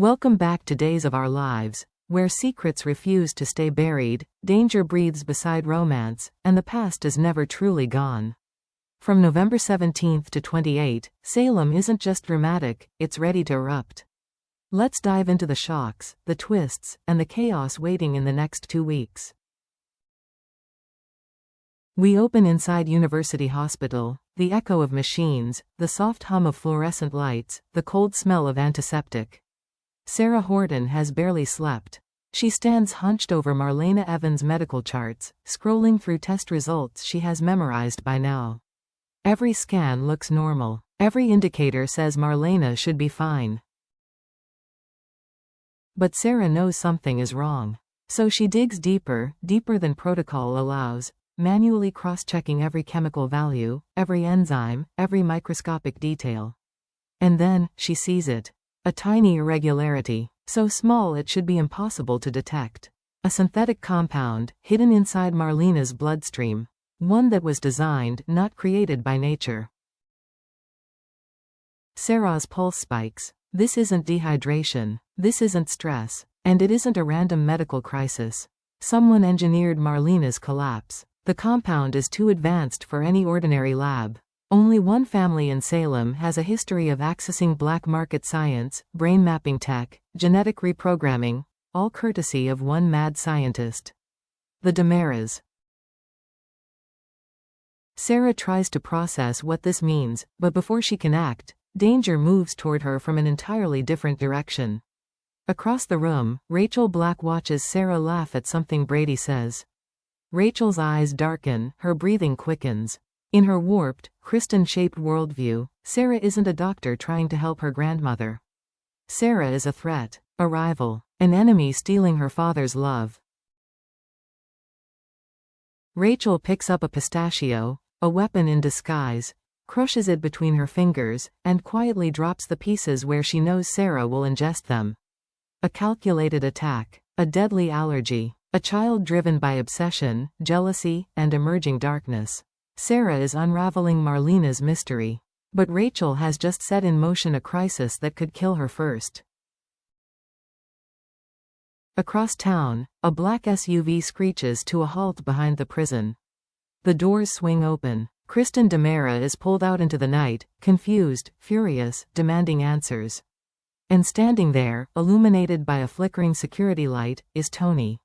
Welcome back to Days of Our Lives, where secrets refuse to stay buried, danger breathes beside romance, and the past is never truly gone. From November 17 to 28, Salem isn't just dramatic, it's ready to erupt. Let's dive into the shocks, the twists, and the chaos waiting in the next 2 weeks. We open inside University Hospital, the echo of machines, the soft hum of fluorescent lights, the cold smell of antiseptic. Sarah Horton has barely slept. She stands hunched over Marlena Evans' medical charts, scrolling through test results she has memorized by now. Every scan looks normal. Every indicator says Marlena should be fine. But Sarah knows something is wrong. So she digs deeper, deeper than protocol allows, manually cross-checking every chemical value, every enzyme, every microscopic detail. And then, she sees it. A tiny irregularity, so small it should be impossible to detect. A synthetic compound, hidden inside Marlena's bloodstream. One that was designed, not created by nature. Sarah's pulse spikes. This isn't dehydration. This isn't stress. And it isn't a random medical crisis. Someone engineered Marlena's collapse. The compound is too advanced for any ordinary lab. Only one family in Salem has a history of accessing black market science, brain mapping tech, genetic reprogramming, all courtesy of one mad scientist. The DeMeras. Sarah tries to process what this means, but before she can act, danger moves toward her from an entirely different direction. Across the room, Rachel Black watches Sarah laugh at something Brady says. Rachel's eyes darken, her breathing quickens. In her warped, Kristen-shaped worldview, Sarah isn't a doctor trying to help her grandmother. Sarah is a threat, a rival, an enemy stealing her father's love. Rachel picks up a pistachio, a weapon in disguise, crushes it between her fingers, and quietly drops the pieces where she knows Sarah will ingest them. A calculated attack, a deadly allergy, a child driven by obsession, jealousy, and emerging darkness. Sarah is unraveling Marlena's mystery. But Rachel has just set in motion a crisis that could kill her first. Across town, a black SUV screeches to a halt behind the prison. The doors swing open. Kristen DeMera is pulled out into the night, confused, furious, demanding answers. And standing there, illuminated by a flickering security light, is Tony.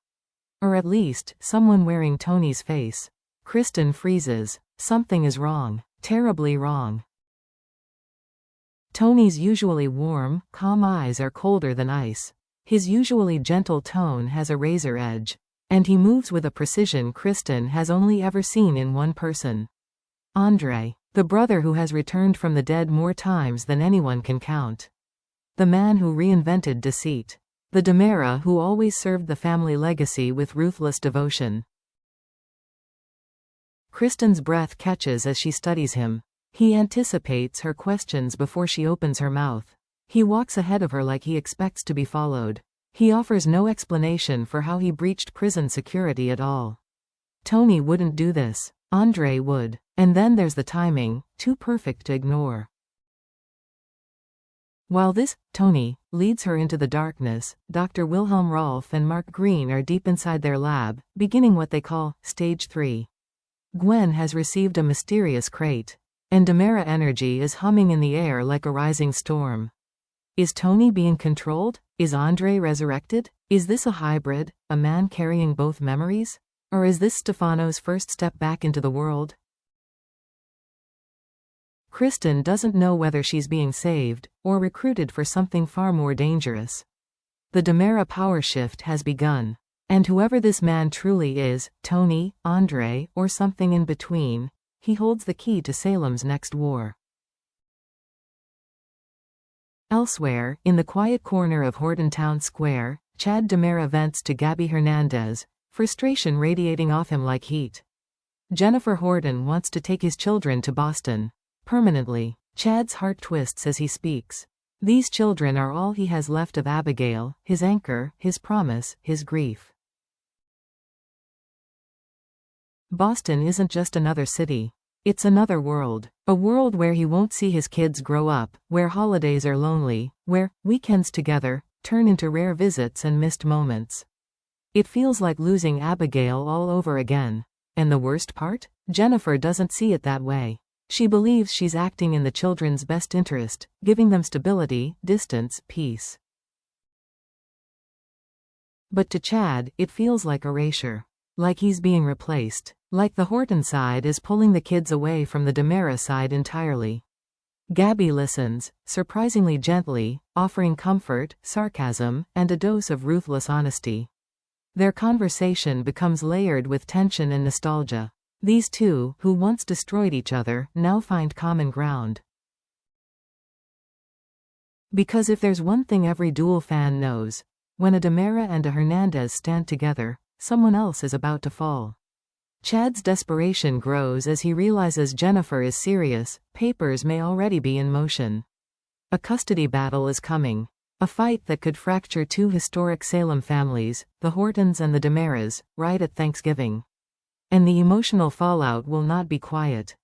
Or at least, someone wearing Tony's face. Kristen freezes. Something is wrong. Terribly wrong. Tony's usually warm, calm eyes are colder than ice. His usually gentle tone has a razor edge. And he moves with a precision Kristen has only ever seen in one person. Andre, the brother who has returned from the dead more times than anyone can count. The man who reinvented deceit. The DeMera who always served the family legacy with ruthless devotion. Kristen's breath catches as she studies him. He anticipates her questions before she opens her mouth. He walks ahead of her like he expects to be followed. He offers no explanation for how he breached prison security at all. Tony wouldn't do this. Andre would. And then there's the timing, too perfect to ignore. While this, Tony, leads her into the darkness, Dr. Wilhelm Rolfe and Mark Green are deep inside their lab, beginning what they call Stage 3. Gwen has received a mysterious crate. And DeMera energy is humming in the air like a rising storm. Is Tony being controlled? Is Andre resurrected? Is this a hybrid, a man carrying both memories? Or is this Stefano's first step back into the world? Kristen doesn't know whether she's being saved, or recruited for something far more dangerous. The DeMera power shift has begun. And whoever this man truly is, Tony, Andre, or something in between, he holds the key to Salem's next war. Elsewhere, in the quiet corner of Horton Town Square, Chad DeMera vents to Gabby Hernandez, frustration radiating off him like heat. Jennifer Horton wants to take his children to Boston. Permanently. Chad's heart twists as he speaks. These children are all he has left of Abigail, his anchor, his promise, his grief. Boston isn't just another city. It's another world. A world where he won't see his kids grow up, where holidays are lonely, where weekends together turn into rare visits and missed moments. It feels like losing Abigail all over again. And the worst part? Jennifer doesn't see it that way. She believes she's acting in the children's best interest, giving them stability, distance, peace. But to Chad, it feels like erasure. Like he's being replaced. Like the Horton side is pulling the kids away from the DiMera side entirely. Gabby listens, surprisingly gently, offering comfort, sarcasm, and a dose of ruthless honesty. Their conversation becomes layered with tension and nostalgia. These two, who once destroyed each other, now find common ground. Because if there's one thing every DOOL fan knows, when a DiMera and a Hernandez stand together, someone else is about to fall. Chad's desperation grows as he realizes Jennifer is serious. Papers may already be in motion. A custody battle is coming. A fight that could fracture two historic Salem families, the Hortons and the DiMeras, right at Thanksgiving. And the emotional fallout will not be quiet.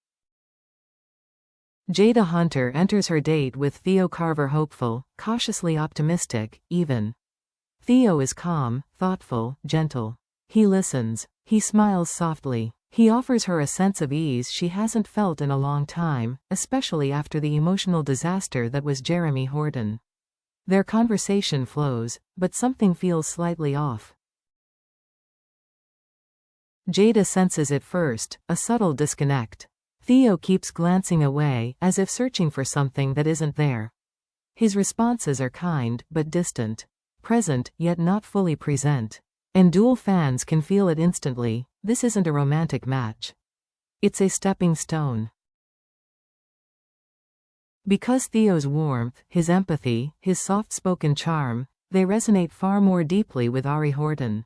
Jada Hunter enters her date with Theo Carver hopeful, cautiously optimistic, even. Theo is calm, thoughtful, gentle. He listens. He smiles softly. He offers her a sense of ease she hasn't felt in a long time, especially after the emotional disaster that was Jeremy Horton. Their conversation flows, but something feels slightly off. Jada senses it first, a subtle disconnect. Theo keeps glancing away, as if searching for something that isn't there. His responses are kind, but distant. Present, yet not fully present. And DOOL fans can feel it instantly. This isn't a romantic match. It's a stepping stone. Because Theo's warmth, his empathy, his soft-spoken charm, they resonate far more deeply with Ari Horton.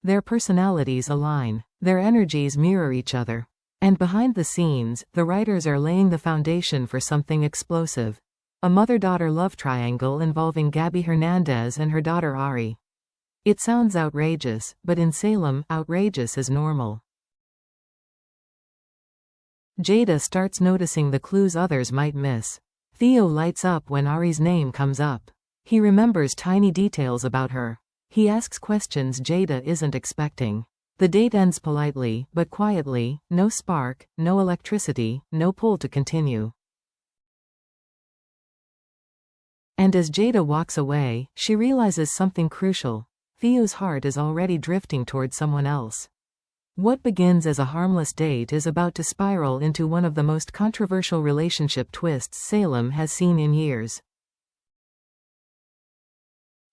Their personalities align. Their energies mirror each other. And behind the scenes, the writers are laying the foundation for something explosive. A mother-daughter love triangle involving Gabby Hernandez and her daughter Ari. It sounds outrageous, but in Salem, outrageous is normal. Jada starts noticing the clues others might miss. Theo lights up when Ari's name comes up. He remembers tiny details about her. He asks questions Jada isn't expecting. The date ends politely, but quietly, no spark, no electricity, no pull to continue. And as Jada walks away, she realizes something crucial. Theo's heart is already drifting toward someone else. What begins as a harmless date is about to spiral into one of the most controversial relationship twists Salem has seen in years.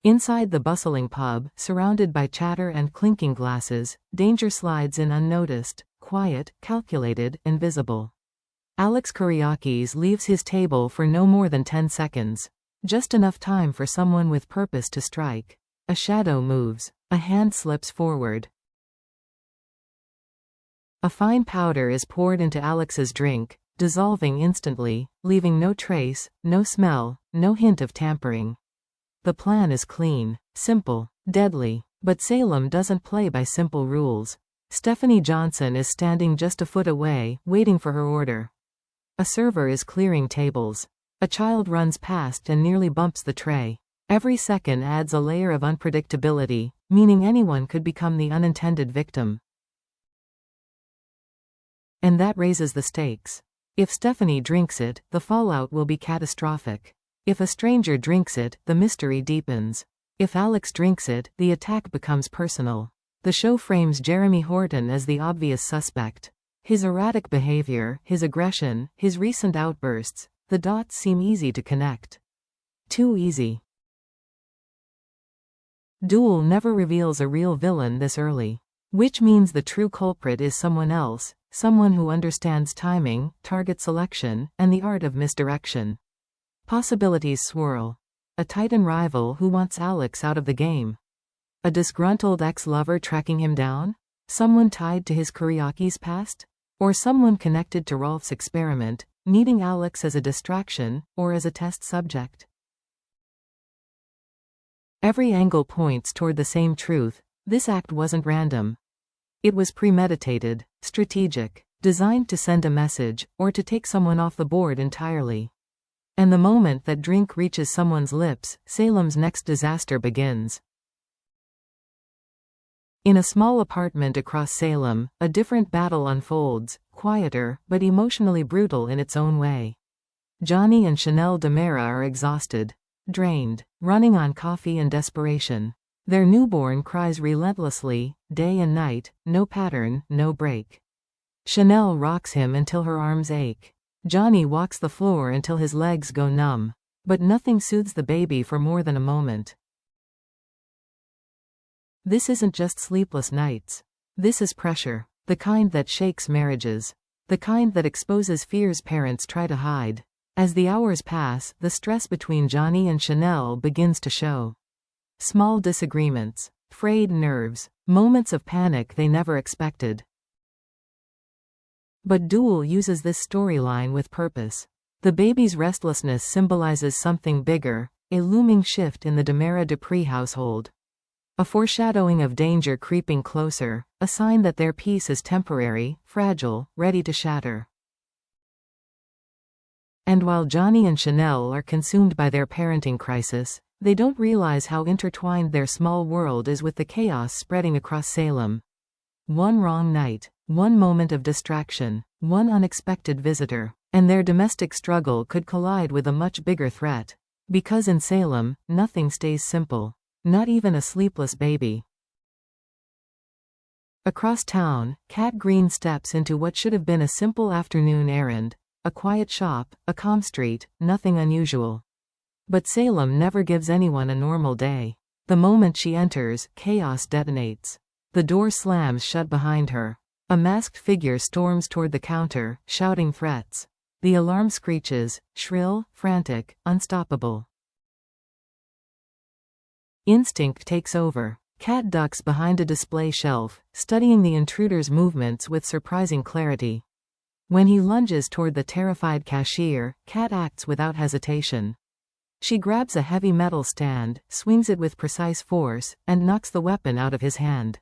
Inside the bustling pub, surrounded by chatter and clinking glasses, danger slides in unnoticed, quiet, calculated, invisible. Alex Kyriakis leaves his table for no more than 10 seconds. Just enough time for someone with purpose to strike. A shadow moves. A hand slips forward. A fine powder is poured into Alex's drink, dissolving instantly, leaving no trace, no smell, no hint of tampering. The plan is clean, simple, deadly, but Salem doesn't play by simple rules. Stephanie Johnson is standing just a foot away, waiting for her order. A server is clearing tables. A child runs past and nearly bumps the tray. Every second adds a layer of unpredictability, meaning anyone could become the unintended victim. And that raises the stakes. If Stephanie drinks it, the fallout will be catastrophic. If a stranger drinks it, the mystery deepens. If Alex drinks it, the attack becomes personal. The show frames Jeremy Horton as the obvious suspect. His erratic behavior, his aggression, his recent outbursts, the dots seem easy to connect. Too easy. DOOL never reveals a real villain this early. Which means the true culprit is someone else, someone who understands timing, target selection, and the art of misdirection. Possibilities swirl. A titan rival who wants Alex out of the game. A disgruntled ex-lover tracking him down? Someone tied to his Kyriakis past? Or someone connected to Rolf's experiment, needing Alex as a distraction, or as a test subject? Every angle points toward the same truth. This act wasn't random. It was premeditated, strategic, designed to send a message, or to take someone off the board entirely. And the moment that drink reaches someone's lips, Salem's next disaster begins. In a small apartment across Salem, a different battle unfolds, quieter, but emotionally brutal in its own way. Johnny and Chanel DiMera are exhausted, drained, running on coffee and desperation. Their newborn cries relentlessly, day and night, no pattern, no break. Chanel rocks him until her arms ache. Johnny walks the floor until his legs go numb. But nothing soothes the baby for more than a moment. This isn't just sleepless nights. This is pressure. The kind that shakes marriages. The kind that exposes fears parents try to hide. As the hours pass, the stress between Johnny and Chanel begins to show. Small disagreements, frayed nerves, moments of panic they never expected. But DOOL uses this storyline with purpose. The baby's restlessness symbolizes something bigger, a looming shift in the DiMera-Dupree household. A foreshadowing of danger creeping closer, a sign that their peace is temporary, fragile, ready to shatter. And while Johnny and Chanel are consumed by their parenting crisis, they don't realize how intertwined their small world is with the chaos spreading across Salem. One wrong night, one moment of distraction, one unexpected visitor, and their domestic struggle could collide with a much bigger threat. Because in Salem, nothing stays simple. Not even a sleepless baby. Across town, Kat Green steps into what should have been a simple afternoon errand. A quiet shop, a calm street, nothing unusual. But Salem never gives anyone a normal day. The moment she enters, chaos detonates. The door slams shut behind her. A masked figure storms toward the counter, shouting threats. The alarm screeches, shrill, frantic, unstoppable. Instinct takes over. Kat ducks behind a display shelf, studying the intruder's movements with surprising clarity. When he lunges toward the terrified cashier, Kat acts without hesitation. She grabs a heavy metal stand, swings it with precise force, and knocks the weapon out of his hand.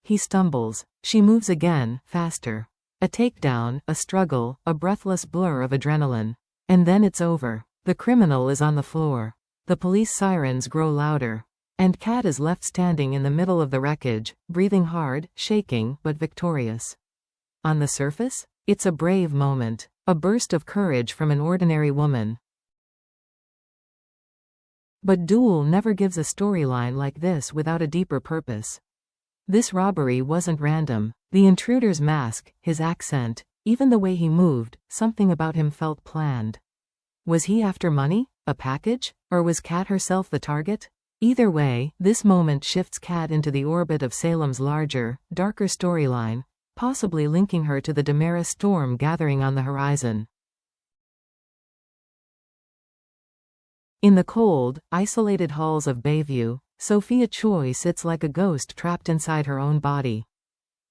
He stumbles. She moves again, faster. A takedown, a struggle, a breathless blur of adrenaline. And then it's over. The criminal is on the floor. The police sirens grow louder. And Kat is left standing in the middle of the wreckage, breathing hard, shaking, but victorious. On the surface, it's a brave moment, a burst of courage from an ordinary woman. But DOOL never gives a storyline like this without a deeper purpose. This robbery wasn't random. The intruder's mask, his accent, even the way he moved, something about him felt planned. Was he after money, a package, or was Kat herself the target? Either way, this moment shifts Kat into the orbit of Salem's larger, darker storyline, possibly linking her to the DiMera storm gathering on the horizon. In the cold, isolated halls of Bayview, Sophia Choi sits like a ghost trapped inside her own body.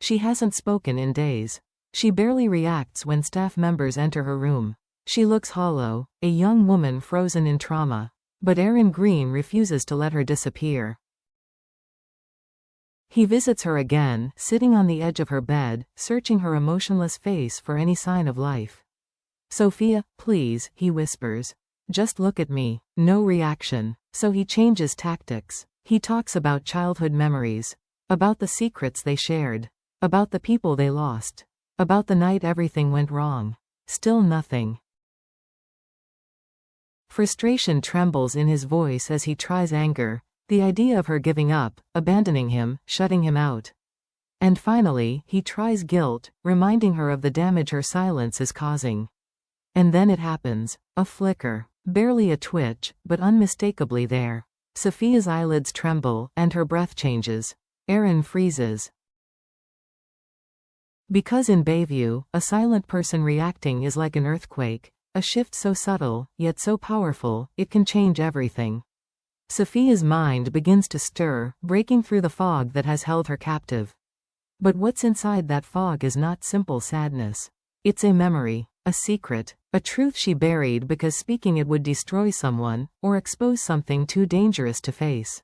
She hasn't spoken in days. She barely reacts when staff members enter her room. She looks hollow, a young woman frozen in trauma. But Aaron Green refuses to let her disappear. He visits her again, sitting on the edge of her bed, searching her emotionless face for any sign of life. "Sophia, please," he whispers. "Just look at me." No reaction. So he changes tactics. He talks about childhood memories. About the secrets they shared. About the people they lost. About the night everything went wrong. Still nothing. Frustration trembles in his voice as he tries anger, the idea of her giving up, abandoning him, shutting him out. And finally, he tries guilt, reminding her of the damage her silence is causing. And then it happens. A flicker. Barely a twitch, but unmistakably there. Sophia's eyelids tremble, and her breath changes. Aaron freezes. Because in Bayview, a silent person reacting is like an earthquake. A shift so subtle, yet so powerful, it can change everything. Sophia's mind begins to stir, breaking through the fog that has held her captive. But what's inside that fog is not simple sadness. It's a memory, a secret, a truth she buried because speaking it would destroy someone, or expose something too dangerous to face.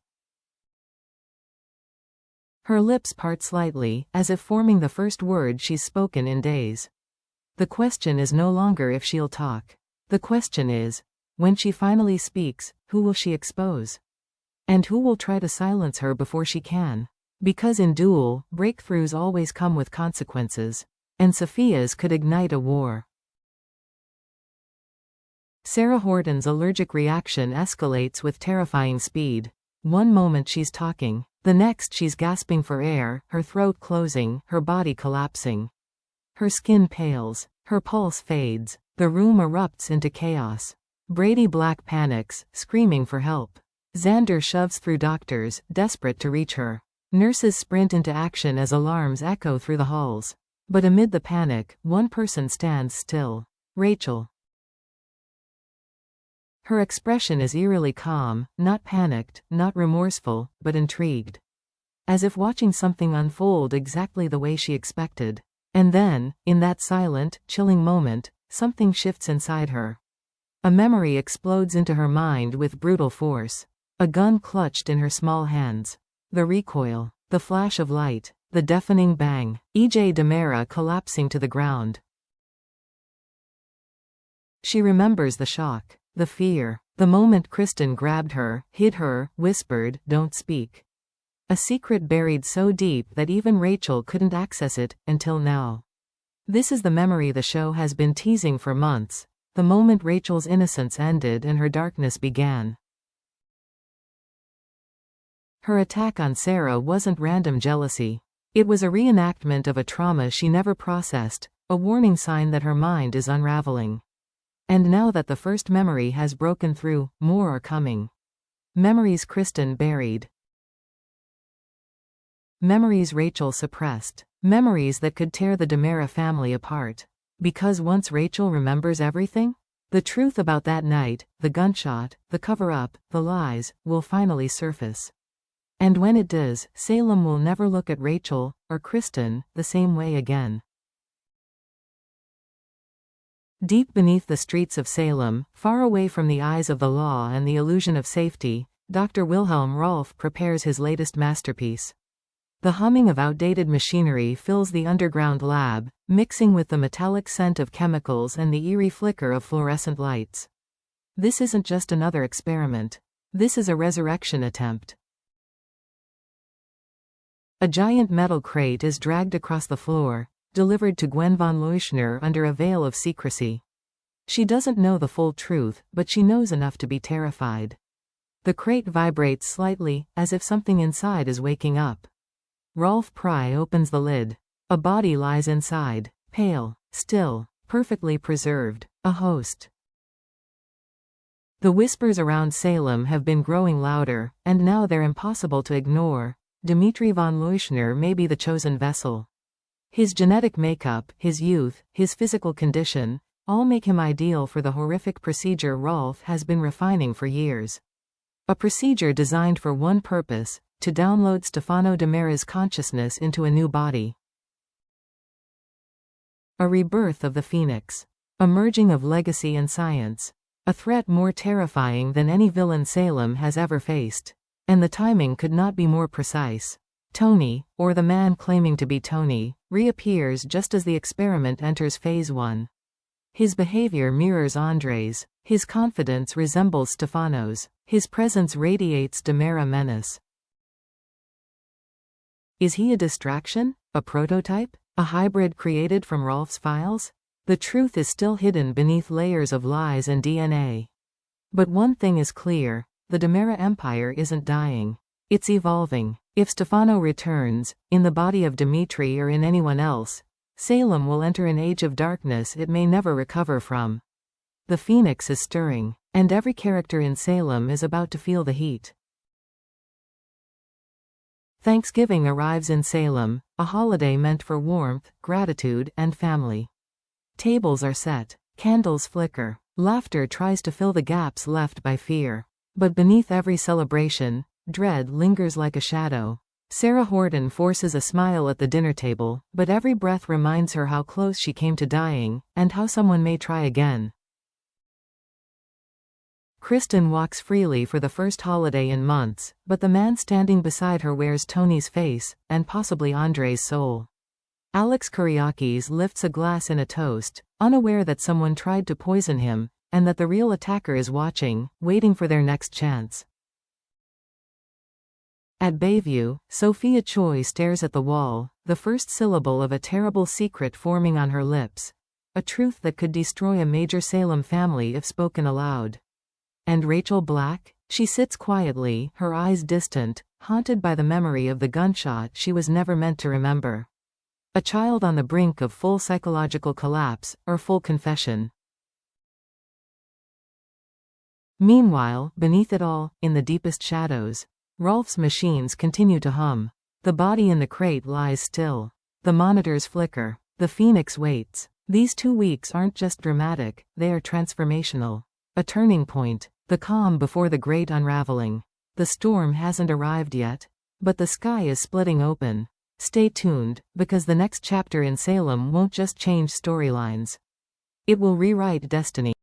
Her lips part slightly, as if forming the first word she's spoken in days. The question is no longer if she'll talk. The question is, when she finally speaks, who will she expose? And who will try to silence her before she can? Because in DOOL, breakthroughs always come with consequences. And Sophia's could ignite a war. Sarah Horton's allergic reaction escalates with terrifying speed. One moment she's talking, the next she's gasping for air, her throat closing, her body collapsing. Her skin pales, her pulse fades, the room erupts into chaos. Brady Black panics, screaming for help. Xander shoves through doctors, desperate to reach her. Nurses sprint into action as alarms echo through the halls. But amid the panic, one person stands still. Rachel. Her expression is eerily calm, not panicked, not remorseful, but intrigued. As if watching something unfold exactly the way she expected. And then, in that silent, chilling moment, something shifts inside her. A memory explodes into her mind with brutal force. A gun clutched in her small hands. The recoil, the flash of light, the deafening bang, E.J. DiMera collapsing to the ground. She remembers the shock, the fear, the moment Kristen grabbed her, hid her, whispered, "Don't speak." A secret buried so deep that even Rachel couldn't access it, until now. This is the memory the show has been teasing for months, the moment Rachel's innocence ended and her darkness began. Her attack on Sarah wasn't random jealousy. It was a reenactment of a trauma she never processed, a warning sign that her mind is unraveling. And now that the first memory has broken through, more are coming. Memories Kristen buried. Memories Rachel suppressed. Memories that could tear the DiMera family apart. Because once Rachel remembers everything, the truth about that night, the gunshot, the cover-up, the lies, will finally surface. And when it does, Salem will never look at Rachel, or Kristen, the same way again. Deep beneath the streets of Salem, far away from the eyes of the law and the illusion of safety, Dr. Wilhelm Rolf prepares his latest masterpiece. The humming of outdated machinery fills the underground lab, mixing with the metallic scent of chemicals and the eerie flicker of fluorescent lights. This isn't just another experiment. This is a resurrection attempt. A giant metal crate is dragged across the floor, delivered to Gwen von Leuschner under a veil of secrecy. She doesn't know the full truth, but she knows enough to be terrified. The crate vibrates slightly, as if something inside is waking up. Rolf Pry opens the lid. A body lies inside, pale, still, perfectly preserved, a host. The whispers around Salem have been growing louder, and now they're impossible to ignore. Dmitri von Leuschner may be the chosen vessel. His genetic makeup, his youth, his physical condition, all make him ideal for the horrific procedure Rolf has been refining for years. A procedure designed for one purpose, to download Stefano DiMera's consciousness into a new body. A rebirth of the Phoenix. A merging of legacy and science. A threat more terrifying than any villain Salem has ever faced. And the timing could not be more precise. Tony, or the man claiming to be Tony, reappears just as the experiment enters phase 1. His behavior mirrors Andre's. His confidence resembles Stefano's. His presence radiates DiMera menace. Is he a distraction? A prototype? A hybrid created from Rolf's files? The truth is still hidden beneath layers of lies and DNA. But one thing is clear, the DiMera Empire isn't dying. It's evolving. If Stefano returns, in the body of Dmitri or in anyone else, Salem will enter an age of darkness it may never recover from. The Phoenix is stirring, and every character in Salem is about to feel the heat. Thanksgiving arrives in Salem, a holiday meant for warmth, gratitude, and family. Tables are set, candles flicker, laughter tries to fill the gaps left by fear. But beneath every celebration, dread lingers like a shadow. Sarah Horton forces a smile at the dinner table, but every breath reminds her how close she came to dying, and how someone may try again. Kristen walks freely for the first holiday in months, but the man standing beside her wears Tony's face, and possibly Andre's soul. Alex Kyriakis lifts a glass in a toast, unaware that someone tried to poison him, and that the real attacker is watching, waiting for their next chance. At Bayview, Sophia Choi stares at the wall, the first syllable of a terrible secret forming on her lips. A truth that could destroy a major Salem family if spoken aloud. And Rachel Black? She sits quietly, her eyes distant, haunted by the memory of the gunshot she was never meant to remember. A child on the brink of full psychological collapse, or full confession. Meanwhile, beneath it all, in the deepest shadows, Rolf's machines continue to hum. The body in the crate lies still. The monitors flicker. The Phoenix waits. These 2 weeks aren't just dramatic, they are transformational. A turning point. The calm before the great unraveling. The storm hasn't arrived yet, but the sky is splitting open. Stay tuned, because the next chapter in Salem won't just change storylines. It will rewrite destiny.